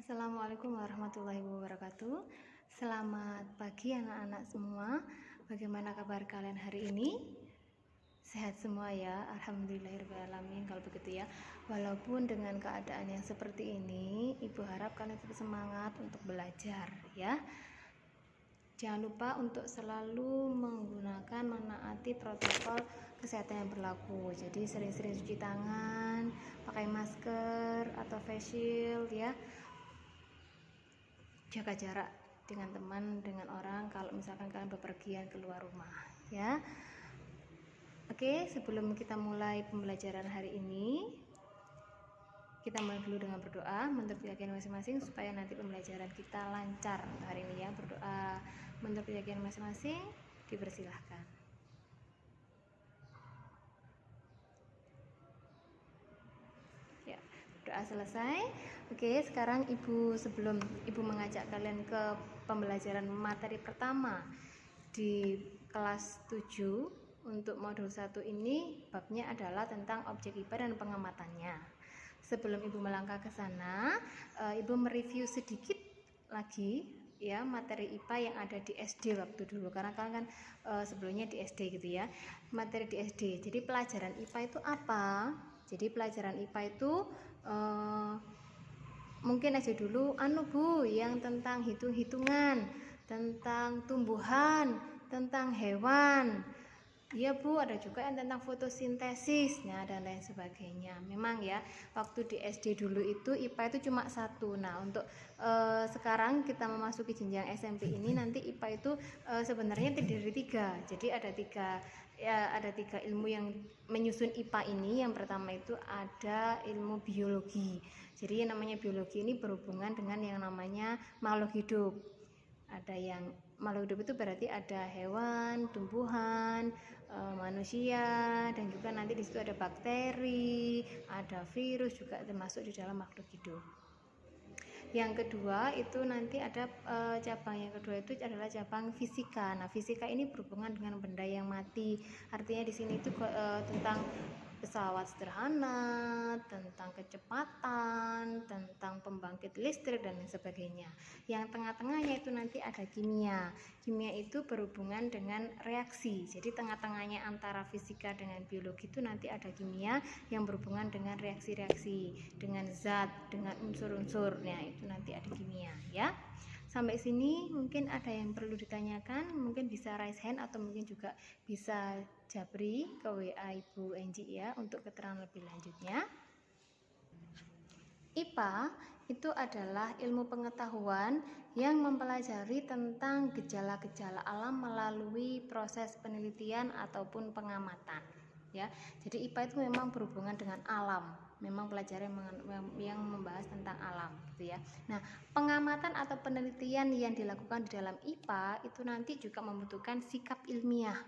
Assalamualaikum warahmatullahi wabarakatuh. Selamat pagi anak-anak semua. Bagaimana kabar kalian hari ini? Sehat semua ya? Alhamdulillahirrahmanirrahim. Kalau begitu ya, walaupun dengan keadaan yang seperti ini, Ibu harap kalian tetap semangat untuk belajar ya. Jangan lupa untuk selalu menggunakan, menaati protokol kesehatan yang berlaku. Jadi sering-sering cuci tangan, pakai masker atau face shield ya. Jaga jarak dengan teman, dengan orang kalau misalkan kalian bepergian keluar rumah ya. Oke, sebelum kita mulai pembelajaran hari ini, kita mulai dulu dengan berdoa menurut keyakinan masing-masing supaya nanti pembelajaran kita lancar untuk hari ini ya. Berdoa menurut keyakinan masing-masing, dipersilahkan. Ya, doa selesai. Oke, sekarang sebelum Ibu mengajak kalian ke pembelajaran materi pertama di kelas 7 untuk modul 1 ini, babnya adalah tentang objek IPA dan pengamatannya. Sebelum Ibu melangkah ke sana, Ibu mereview sedikit lagi ya materi IPA yang ada di SD waktu dulu, karena kalian kan sebelumnya di SD gitu ya. Materi di SD. Jadi pelajaran IPA itu apa? Jadi pelajaran IPA itu mungkin aja dulu Bu yang tentang hitung-hitungan, tentang tumbuhan, tentang hewan. Iya Bu, ada juga yang tentang fotosintesis, dan lain sebagainya. Memang ya, waktu di SD dulu itu IPA itu cuma satu. Nah, untuk sekarang kita memasuki jenjang SMP ini, nanti IPA itu sebenarnya terdiri dari 3. Jadi ada tiga ilmu yang menyusun IPA ini. Yang pertama itu ada ilmu biologi. Jadi yang namanya biologi ini berhubungan dengan yang namanya makhluk hidup. Ada yang makhluk hidup itu berarti ada hewan, tumbuhan, manusia, dan juga nanti di situ ada bakteri, ada virus juga termasuk di dalam makhluk hidup. Yang kedua itu nanti ada cabang yang kedua itu adalah cabang fisika. Nah, fisika ini berhubungan dengan benda yang mati. Artinya di sini itu tentang pesawat sederhana, tentang kecepatan, tentang pembangkit listrik dan lain sebagainya. Yang tengah-tengahnya itu nanti ada kimia. Kimia itu berhubungan dengan reaksi. Jadi tengah-tengahnya antara fisika dengan biologi itu nanti ada kimia yang berhubungan dengan reaksi-reaksi, dengan zat, dengan unsur-unsurnya, itu nanti ada kimia ya. Sampai sini mungkin ada yang perlu ditanyakan, mungkin bisa raise hand atau mungkin juga bisa japri ke WA Ibu Enji ya untuk keterangan lebih lanjutnya. IPA itu adalah ilmu pengetahuan yang mempelajari tentang gejala-gejala alam melalui proses penelitian ataupun pengamatan ya. Jadi IPA itu memang berhubungan dengan alam, memang pelajaran yang membahas tentang alam gitu ya. Nah, pengamatan atau penelitian yang dilakukan di dalam IPA itu nanti juga membutuhkan sikap ilmiah.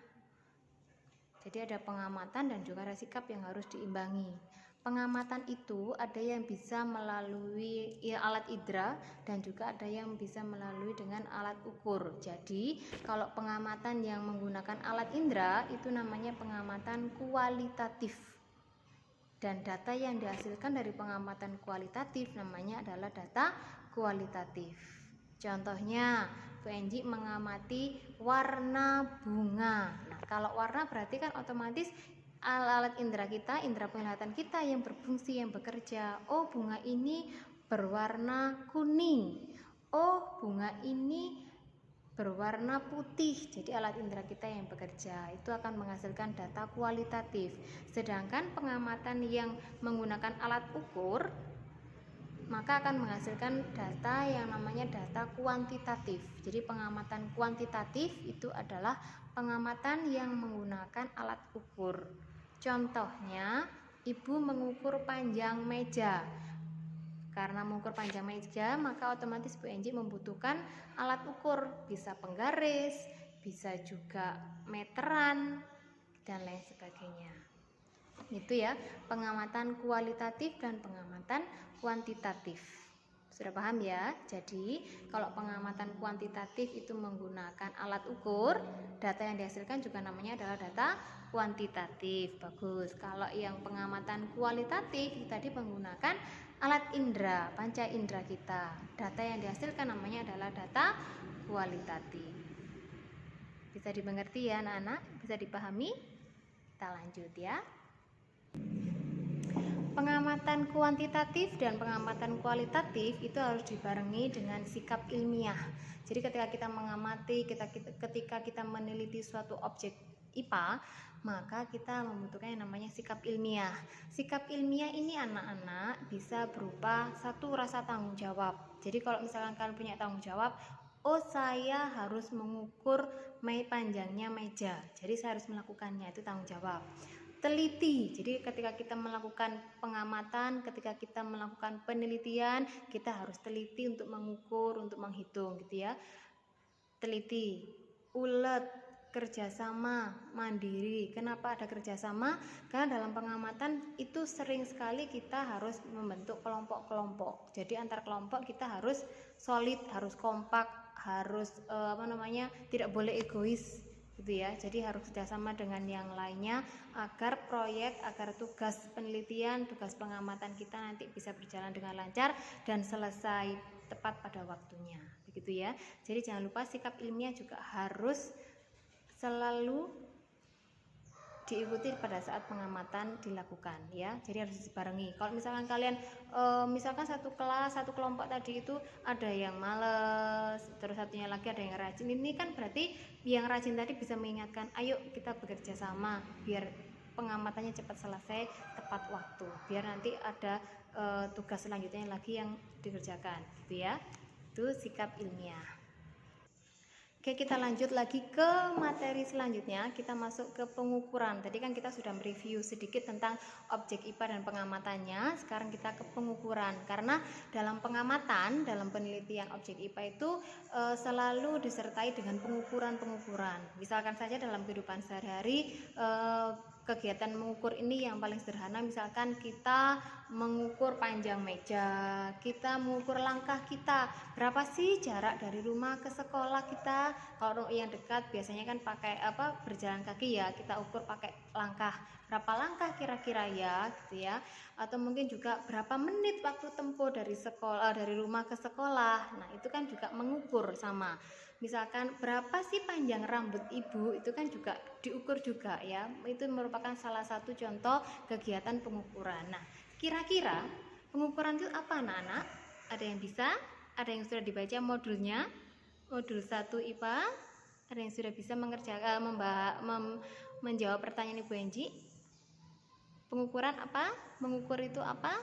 Jadi ada pengamatan dan juga ada sikap yang harus diimbangi. Pengamatan itu ada yang bisa melalui alat indera dan juga ada yang bisa melalui dengan alat ukur. Jadi kalau pengamatan yang menggunakan alat indera itu namanya pengamatan kualitatif. Dan data yang dihasilkan dari pengamatan kualitatif namanya adalah data kualitatif. Contohnya, Bu Enji mengamati warna bunga. Nah, kalau warna berarti kan otomatis alat indera kita, indera penglihatan kita yang berfungsi, yang bekerja. Oh, bunga ini berwarna kuning. Oh, bunga ini berwarna putih. Jadi alat indera kita yang bekerja itu akan menghasilkan data kualitatif. Sedangkan pengamatan yang menggunakan alat ukur maka akan menghasilkan data yang namanya data kuantitatif. Jadi pengamatan kuantitatif itu adalah pengamatan yang menggunakan alat ukur. Contohnya, Ibu mengukur panjang meja. Karena mengukur panjang meja, maka otomatis Bu Enji membutuhkan alat ukur, bisa penggaris, bisa juga meteran, dan lain sebagainya. Itu ya, pengamatan kualitatif dan pengamatan kuantitatif. Sudah paham ya? Jadi, kalau pengamatan kuantitatif itu menggunakan alat ukur, data yang dihasilkan juga namanya adalah data kuantitatif. Bagus. Kalau yang pengamatan kualitatif tadi menggunakan alat indera, panca indera kita. Data yang dihasilkan namanya adalah data kualitatif. Bisa dimengerti ya anak-anak? Bisa dipahami? Kita lanjut ya. Pengamatan kuantitatif dan pengamatan kualitatif itu harus dibarengi dengan sikap ilmiah. Jadi ketika kita mengamati, ketika kita meneliti suatu objek IPA, maka kita membutuhkan yang namanya sikap ilmiah. Sikap ilmiah ini anak-anak bisa berupa satu, rasa tanggung jawab. Jadi kalau misalkan kalian punya tanggung jawab, oh saya harus mengukur panjangnya meja, jadi saya harus melakukannya, itu tanggung jawab. Teliti, jadi ketika kita melakukan pengamatan, ketika kita melakukan penelitian, kita harus teliti untuk mengukur, untuk menghitung gitu ya. Teliti. Ulet, kerjasama, mandiri. Kenapa ada kerjasama? Karena dalam pengamatan itu sering sekali kita harus membentuk kelompok-kelompok. Jadi antar kelompok kita harus solid, harus kompak, harus tidak boleh egois gitu ya. Jadi harus kerjasama dengan yang lainnya agar proyek, agar tugas penelitian, tugas pengamatan kita nanti bisa berjalan dengan lancar dan selesai tepat pada waktunya, begitu ya. Jadi jangan lupa sikap ilmiah juga harus selalu diikuti pada saat pengamatan dilakukan ya. Jadi harus dibarengi. Kalau misalkan kalian misalkan satu kelas, satu kelompok tadi itu ada yang males, terus satunya lagi ada yang rajin. Ini kan berarti yang rajin tadi bisa mengingatkan, ayo kita bekerja sama biar pengamatannya cepat selesai tepat waktu. Biar nanti ada tugas selanjutnya lagi yang dikerjakan, gitu ya. Itu sikap ilmiah. Oke, kita lanjut lagi ke materi selanjutnya. Kita masuk ke pengukuran. Tadi kan kita sudah mereview sedikit tentang objek IPA dan pengamatannya. Sekarang kita ke pengukuran. Karena dalam pengamatan, dalam penelitian objek IPA itu selalu disertai dengan pengukuran-pengukuran. Misalkan saja dalam kehidupan sehari-hari, kegiatan mengukur ini yang paling sederhana, misalkan kita mengukur panjang meja, kita mengukur langkah kita, berapa sih jarak dari rumah ke sekolah kita. Kalau yang dekat biasanya kan pakai berjalan kaki ya, kita ukur pakai langkah, berapa langkah kira-kira ya gitu ya. Atau mungkin juga berapa menit waktu tempuh dari rumah ke sekolah. Nah itu kan juga mengukur sama. Misalkan berapa sih panjang rambut ibu, itu kan juga diukur juga ya. Itu merupakan salah satu contoh kegiatan pengukuran. Nah, kira-kira pengukuran itu apa anak-anak? Ada yang bisa? Ada yang sudah dibaca modulnya? Modul 1 IPA? Ada yang sudah bisa menjawab pertanyaan Ibu Enji? Pengukuran apa? Mengukur itu apa?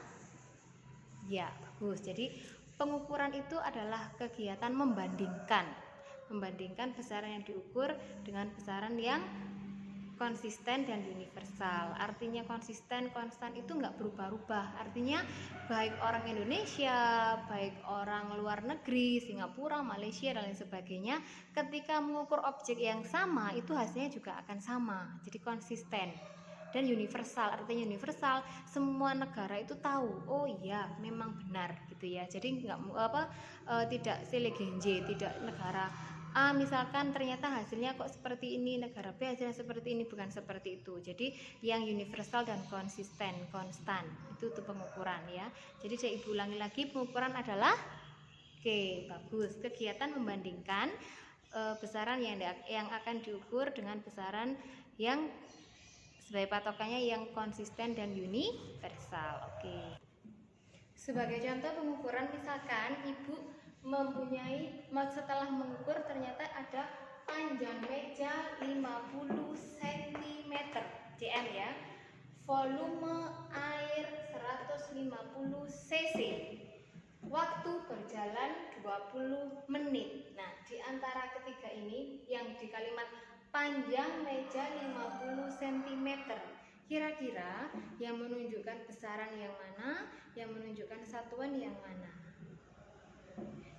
Ya, bagus. Jadi pengukuran itu adalah kegiatan membandingkan besaran yang diukur dengan besaran yang konsisten dan universal. Artinya konsisten, konstan itu nggak berubah-ubah. Artinya baik orang Indonesia, baik orang luar negeri, Singapura, Malaysia dan lain sebagainya, ketika mengukur objek yang sama itu hasilnya juga akan sama. Jadi konsisten dan universal. Artinya universal, semua negara itu tahu, oh iya memang benar gitu ya. Jadi tidak selegenje, tidak negara A misalkan ternyata hasilnya kok seperti ini, negara B hasilnya seperti ini, bukan seperti itu. Jadi yang universal dan konsisten, konstan, itu tuh pengukuran ya. Jadi saya ibu ulangi lagi, pengukuran adalah bagus, kegiatan membandingkan besaran yang akan diukur dengan besaran yang sebagai patokannya yang konsisten dan universal. Sebagai contoh pengukuran, misalkan ibu setelah mengukur ternyata ada panjang meja 50 cm cm ya, volume air 150 cc, waktu berjalan 20 menit. Nah, di antara ketiga ini yang di kalimat panjang meja 50 cm, kira-kira yang menunjukkan besaran yang mana, yang menunjukkan satuan yang mana?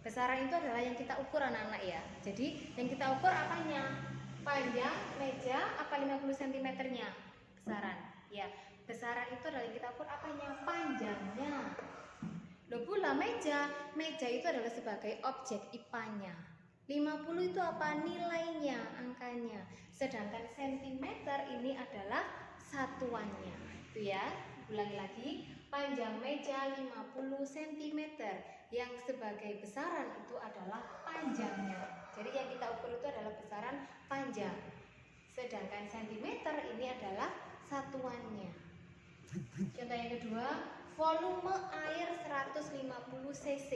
Besaran itu adalah yang kita ukur anak-anak ya. Jadi yang kita ukur apanya? Panjang meja apa 50 cm-nya? Besaran. Ya, besaran itu adalah yang kita ukur apanya? Panjangnya. Loh pula meja itu adalah sebagai objek IPA-nya. 50 itu apa? Nilainya, angkanya. Sedangkan cm ini adalah satuannya. Itu ya. Ulangi lagi. panjang meja 50 cm. Yang sebagai besaran itu adalah panjangnya. Jadi yang kita ukur itu adalah besaran panjang. Sedangkan centimeter ini adalah satuannya. Contoh yang kedua, volume air 150 cc.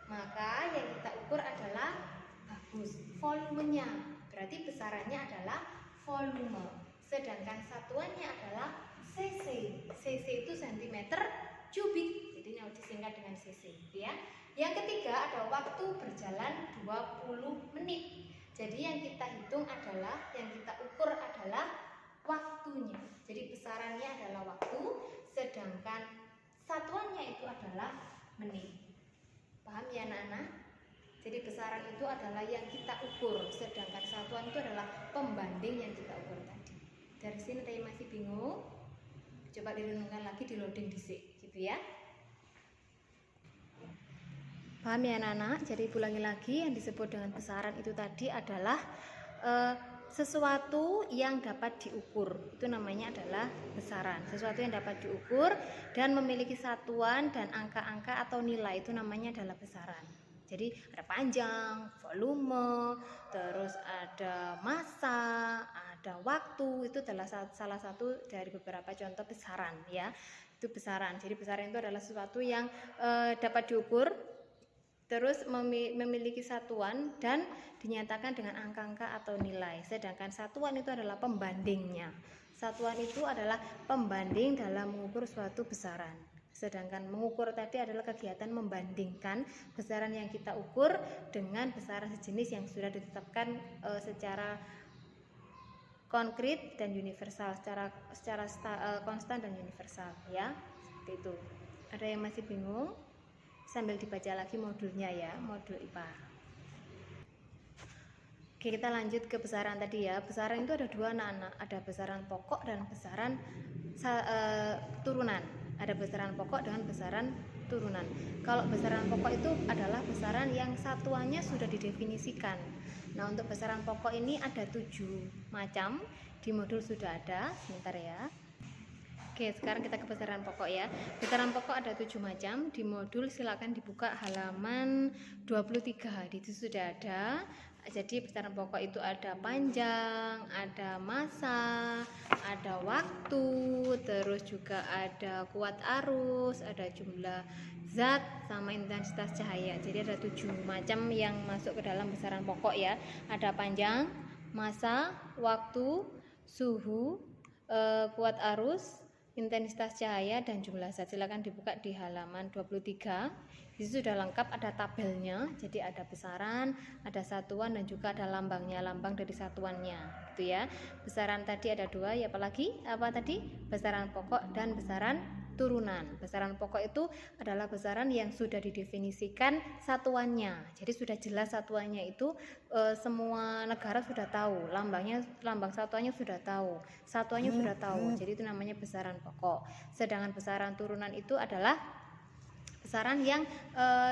Maka yang kita ukur adalah bagus volumenya. Berarti besarannya adalah volume. Sedangkan satuannya adalah cc. Cc itu centimeter kubik. Jadi ini disingkat dengan cc, ya. Yang ketiga ada waktu berjalan 20 menit. Jadi yang kita hitung adalah, yang kita ukur adalah waktunya. Jadi besarannya adalah waktu, sedangkan satuannya itu adalah menit. Paham ya anak-anak? Jadi besaran itu adalah yang kita ukur, sedangkan satuan itu adalah pembanding yang kita ukur tadi. Dari sini tadi masih bingung? Coba direnungkan lagi, di loading dhisik gitu ya. Paham ya anak-anak? Jadi ulangi lagi, yang disebut dengan besaran itu tadi adalah sesuatu yang dapat diukur. Itu namanya adalah besaran. Sesuatu yang dapat diukur dan memiliki satuan dan angka-angka atau nilai, itu namanya adalah besaran. Jadi ada panjang, volume, terus ada massa, ada waktu. Itu adalah salah satu dari beberapa contoh besaran, ya. Itu besaran. Jadi besaran itu adalah sesuatu yang dapat diukur, terus memiliki satuan dan dinyatakan dengan angka-angka atau nilai. Sedangkan satuan itu adalah pembandingnya. Satuan itu adalah pembanding dalam mengukur suatu besaran. Sedangkan mengukur tadi adalah kegiatan membandingkan besaran yang kita ukur dengan besaran sejenis yang sudah ditetapkan secara konkret dan universal, secara konstan dan universal, ya. Seperti itu. Ada yang masih bingung? Sambil dibaca lagi modulnya, ya, modul IPA. Oke, kita lanjut ke besaran tadi, ya. Besaran itu ada dua anak-anak, ada besaran pokok dan besaran turunan. Ada besaran pokok dengan besaran turunan. Kalau besaran pokok itu adalah besaran yang satuannya sudah didefinisikan. Nah, untuk besaran pokok ini ada 7 macam. Di modul sudah ada, sebentar ya. Oke, sekarang kita ke besaran pokok, ya. Besaran pokok ada 7 macam. Di modul silakan dibuka halaman 23. Di itu sudah ada. Jadi besaran pokok itu ada panjang, ada massa, ada waktu, terus juga ada kuat arus, ada jumlah zat sama intensitas cahaya. Jadi ada 7 macam yang masuk ke dalam besaran pokok, ya. Ada panjang, massa, waktu, suhu, kuat arus, intensitas cahaya, dan jumlah zat. Silakan dibuka di halaman 23. Di situ sudah lengkap, ada tabelnya. Jadi ada besaran, ada satuan, dan juga ada lambangnya, lambang dari satuannya, gitu ya. Besaran tadi ada 2, ya, apalagi apa tadi? Besaran pokok dan besaran turunan. Besaran pokok itu adalah besaran yang sudah didefinisikan satuannya. Jadi sudah jelas satuannya itu, semua negara sudah tahu, lambang satuannya sudah tahu, satuannya sudah tahu. Jadi itu namanya besaran pokok. Sedangkan besaran turunan itu adalah besaran yang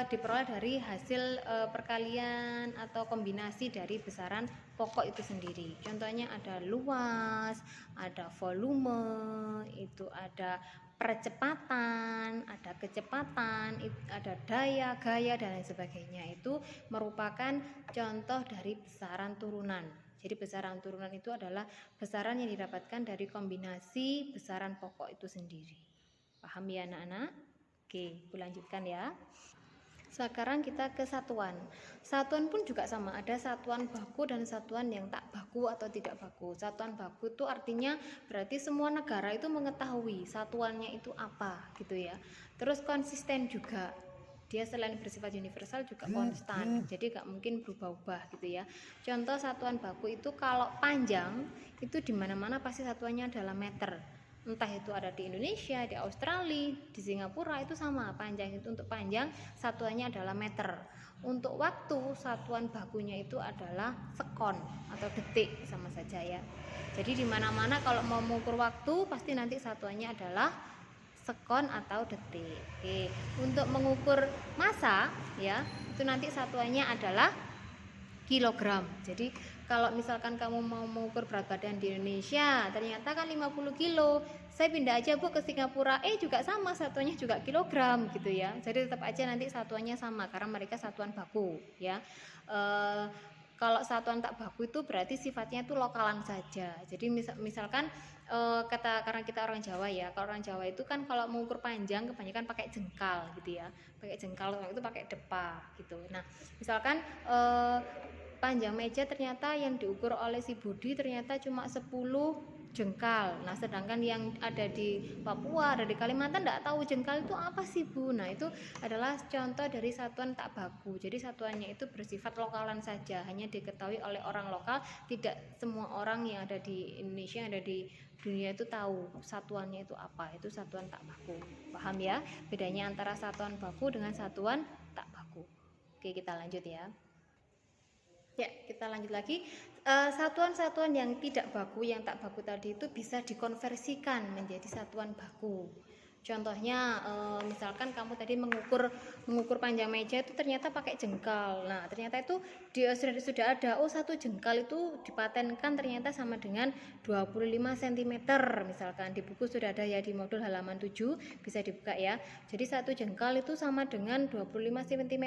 diperoleh dari hasil perkalian atau kombinasi dari besaran pokok itu sendiri. Contohnya ada luas, ada volume, itu ada percepatan, ada kecepatan, ada daya, gaya, dan lain sebagainya. Itu merupakan contoh dari besaran turunan. Jadi besaran turunan itu adalah besaran yang didapatkan dari kombinasi besaran pokok itu sendiri. Paham ya anak-anak? Oke, aku lanjutkan, ya. Sekarang kita ke satuan. Satuan pun juga sama, ada satuan baku dan satuan yang tak baku atau tidak baku. Satuan baku itu artinya berarti semua negara itu mengetahui satuannya itu apa, gitu ya. Terus konsisten juga. Dia selain bersifat universal juga konstan, jadi gak mungkin berubah-ubah, gitu ya. Contoh satuan baku itu kalau panjang itu di mana-mana pasti satuannya adalah meter. Entah itu ada di Indonesia, di Australia, di Singapura, itu sama. Panjang itu, untuk panjang satuannya adalah meter. Untuk waktu, satuan bakunya itu adalah sekon atau detik, sama saja, ya. Jadi di mana-mana kalau mau mengukur waktu pasti nanti satuannya adalah sekon atau detik. Oke. Untuk mengukur massa, ya, itu nanti satuannya adalah kilogram. Jadi kalau misalkan kamu mau mengukur berat badan di Indonesia ternyata kan 50 kilo, saya pindah aja Bu ke Singapura, juga sama, satuannya juga kilogram gitu ya. Jadi tetap aja nanti satuannya sama karena mereka satuan baku ya. Kalau satuan tak baku itu berarti sifatnya itu lokalan saja. Jadi misalkan karena kita orang Jawa ya, kalau orang Jawa itu kan kalau mengukur panjang kebanyakan pakai jengkal gitu ya, pakai jengkal, itu pakai depa gitu. Nah misalkan panjang meja ternyata yang diukur oleh si Budi ternyata cuma 10 jengkal. Nah sedangkan yang ada di Papua, ada di Kalimantan tidak tahu jengkal itu apa sih Bu. Nah itu adalah contoh dari satuan tak baku. Jadi satuannya itu bersifat lokalan saja, hanya diketahui oleh orang lokal. Tidak semua orang yang ada di Indonesia, yang ada di dunia itu tahu satuannya itu apa. Itu satuan tak baku. Paham ya bedanya antara satuan baku dengan satuan tak baku. Oke, kita lanjut ya. Ya, kita lanjut lagi. Satuan-satuan yang tidak baku, yang tak baku tadi itu bisa dikonversikan menjadi satuan baku. Contohnya, misalkan kamu tadi mengukur panjang meja itu ternyata pakai jengkal. Nah, ternyata itu sudah ada. Oh, 1 jengkal itu dipatenkan ternyata sama dengan 25 cm. Misalkan di buku sudah ada ya, di modul halaman 7 bisa dibuka ya. Jadi 1 jengkal itu sama dengan 25 cm.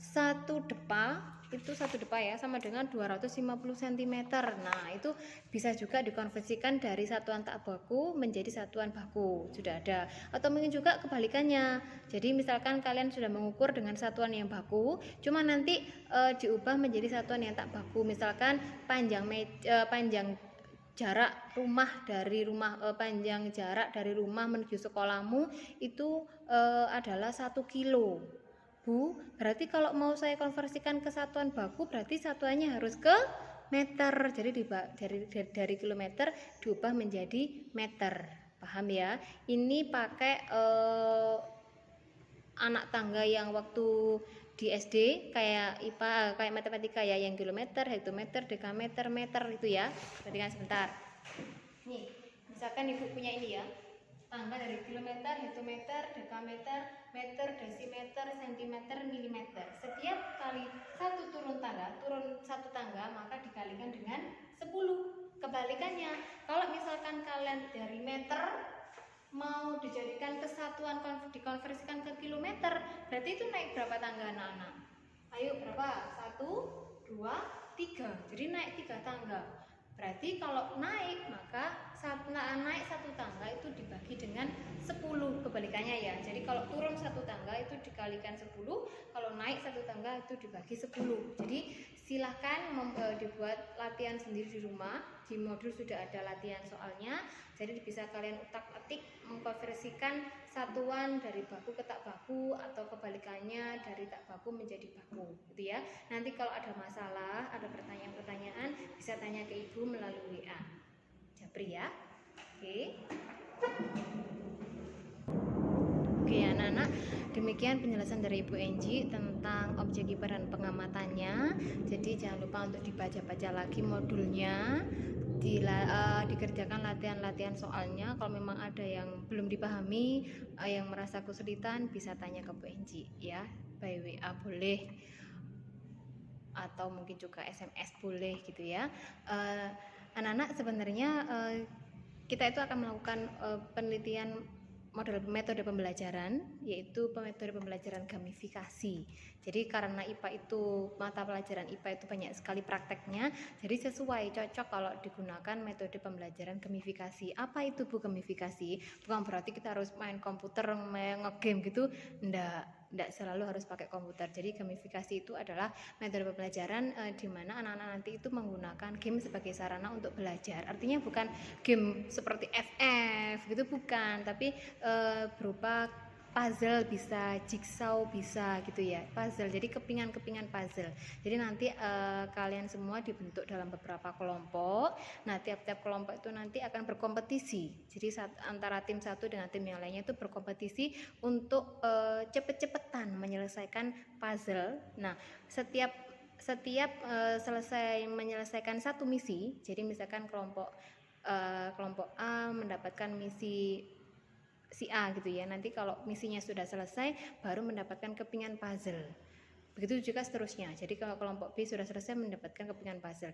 1 depa ya sama dengan 250 cm. Nah itu bisa juga dikonversikan dari satuan tak baku menjadi satuan baku, sudah ada. Atau mungkin juga kebalikannya, jadi misalkan kalian sudah mengukur dengan satuan yang baku, cuma nanti diubah menjadi satuan yang tak baku. Misalkan panjang jarak panjang jarak dari rumah menuju sekolahmu itu adalah 1 kilo. Bu, berarti kalau mau saya konversikan ke satuan baku berarti satuannya harus ke meter. Jadi dari kilometer diubah menjadi meter. Paham ya? Ini pakai anak tangga yang waktu di SD kayak IPA, kayak matematika ya, yang kilometer, hektometer, dekameter, meter itu ya. Perhatikan sebentar. Nih, misalkan Ibu punya ini ya. Tangga dari kilometer, hektometer, dekameter, meter, desimeter, sentimeter, milimeter. Setiap kali turun satu tangga maka dikalikan dengan 10. Kebalikannya, kalau misalkan kalian dari meter mau dijadikan kesatuan, dikonversikan ke kilometer, berarti itu naik berapa tangga anak-anak? Ayo berapa? 1, 2, 3. Jadi naik 3 tangga. Berarti kalau naik maka naik 1 tangga itu dibagi dengan 10, kebalikannya ya. Jadi kalau turun 1 tangga itu dikalikan 10, kalau naik 1 tangga itu dibagi 10. Jadi silahkan dibuat latihan sendiri di rumah. Di modul sudah ada latihan soalnya. Jadi bisa kalian utak-atik mengkonversikan satuan dari baku ke tak baku atau kebalikannya dari tak baku menjadi baku, gitu ya. Nanti kalau ada masalah, ada pertanyaan-pertanyaan bisa tanya ke Ibu melalui WA. Japri ya. Oke anak-anak, demikian penjelasan dari Ibu Enji tentang objek kiper dan pengamatannya. Jadi jangan lupa untuk dibaca-baca lagi modulnya, dikerjakan latihan-latihan soalnya. Kalau memang ada yang belum dipahami, yang merasa kesulitan bisa tanya ke Bu Enji ya, by WA boleh atau mungkin juga SMS boleh gitu ya. Anak-anak sebenarnya kita itu akan melakukan penelitian metode pembelajaran, yaitu metode pembelajaran gamifikasi. Jadi karena IPA itu, mata pelajaran IPA itu banyak sekali prakteknya, jadi sesuai, cocok kalau digunakan metode pembelajaran gamifikasi. Apa itu Bu gamifikasi? Bukan berarti kita harus main komputer, main nge-game gitu, enggak selalu harus pakai komputer. Jadi gamifikasi itu adalah metode pembelajaran di mana anak-anak nanti itu menggunakan game sebagai sarana untuk belajar. Artinya bukan game seperti FF gitu, bukan, tapi berupa puzzle bisa, jigsaw bisa gitu ya, puzzle. Jadi kepingan-kepingan puzzle. Jadi nanti kalian semua dibentuk dalam beberapa kelompok. Nah, tiap-tiap kelompok itu nanti akan berkompetisi. Jadi antara tim satu dengan tim yang lainnya itu berkompetisi untuk cepet-cepetan menyelesaikan puzzle. Nah, setiap selesai menyelesaikan satu misi, jadi misalkan kelompok A mendapatkan misi si A gitu ya. Nanti kalau misinya sudah selesai baru mendapatkan kepingan puzzle. Begitu juga seterusnya. Jadi kalau kelompok B sudah selesai mendapatkan kepingan puzzle,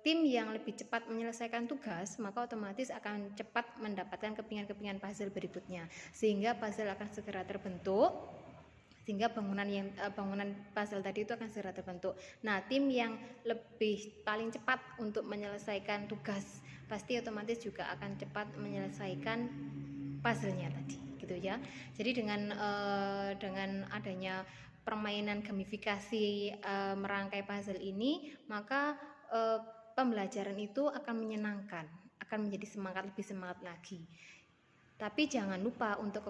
tim yang lebih cepat menyelesaikan tugas maka otomatis akan cepat mendapatkan kepingan-kepingan puzzle berikutnya, sehingga puzzle akan segera terbentuk, sehingga bangunan puzzle tadi itu akan segera terbentuk. Nah, tim yang lebih paling cepat untuk menyelesaikan tugas pasti otomatis juga akan cepat menyelesaikan puzzle-nya tadi, gitu ya. Jadi dengan adanya permainan gamifikasi merangkai puzzle ini, maka pembelajaran itu akan menyenangkan, akan menjadi lebih semangat lagi. Tapi jangan lupa untuk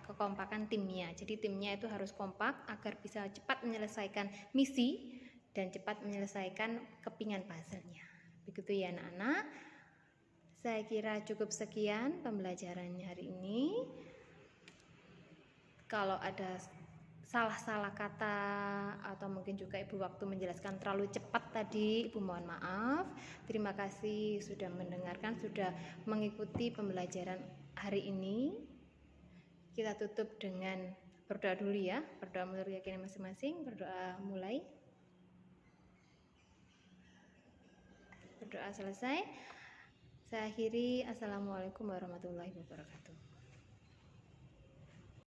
kekompakan timnya. Jadi timnya itu harus kompak agar bisa cepat menyelesaikan misi dan cepat menyelesaikan kepingan puzzle-nya. Begitu ya anak-anak. Saya kira cukup sekian pembelajaran hari ini. Kalau ada salah-salah kata atau mungkin juga Ibu waktu menjelaskan terlalu cepat tadi, Ibu mohon maaf. Terima kasih sudah mendengarkan, sudah mengikuti pembelajaran hari ini. Kita tutup dengan berdoa dulu ya, berdoa menurut keyakinan masing-masing. Berdoa mulai. Berdoa selesai. Saya akhiri. Assalamualaikum warahmatullahi wabarakatuh.